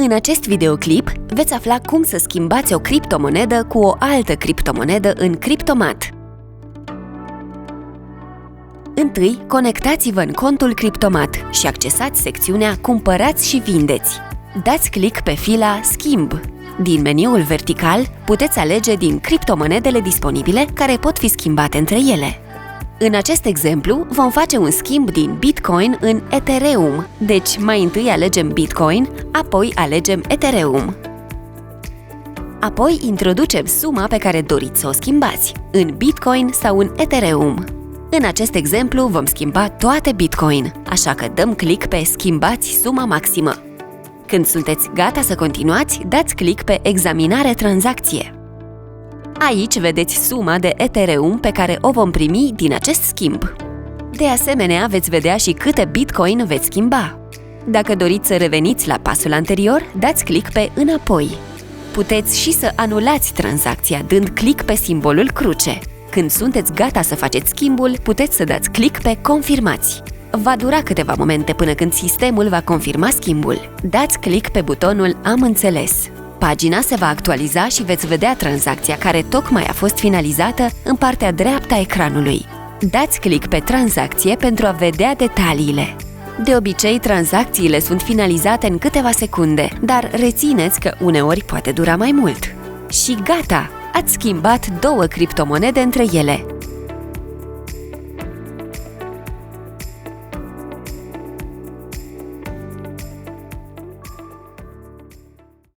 În acest videoclip veți afla cum să schimbați o criptomonedă cu o altă criptomonedă în Cryptomat. Întâi, conectați-vă în contul Cryptomat și accesați secțiunea Cumpărați și vindeți. Dați click pe fila Schimb. Din meniul vertical puteți alege din criptomonedele disponibile care pot fi schimbate între ele. În acest exemplu vom face un schimb din Bitcoin în Ethereum, deci mai întâi alegem Bitcoin, apoi alegem Ethereum. Apoi introducem suma pe care doriți să o schimbați, în Bitcoin sau în Ethereum. În acest exemplu vom schimba toate Bitcoin, așa că dăm click pe Schimbați suma maximă. Când sunteți gata să continuați, dați click pe Examinare tranzacție. Aici vedeți suma de Ethereum pe care o vom primi din acest schimb. De asemenea, veți vedea și câte Bitcoin veți schimba. Dacă doriți să reveniți la pasul anterior, dați click pe Înapoi. Puteți și să anulați tranzacția dând click pe simbolul cruce. Când sunteți gata să faceți schimbul, puteți să dați click pe Confirmați. Va dura câteva momente până când sistemul va confirma schimbul. Dați click pe butonul Am înțeles. Pagina se va actualiza și veți vedea tranzacția care tocmai a fost finalizată în partea dreaptă a ecranului. Dați click pe Tranzacție pentru a vedea detaliile. De obicei, tranzacțiile sunt finalizate în câteva secunde, dar rețineți că uneori poate dura mai mult. Și gata! Ați schimbat două criptomonede între ele.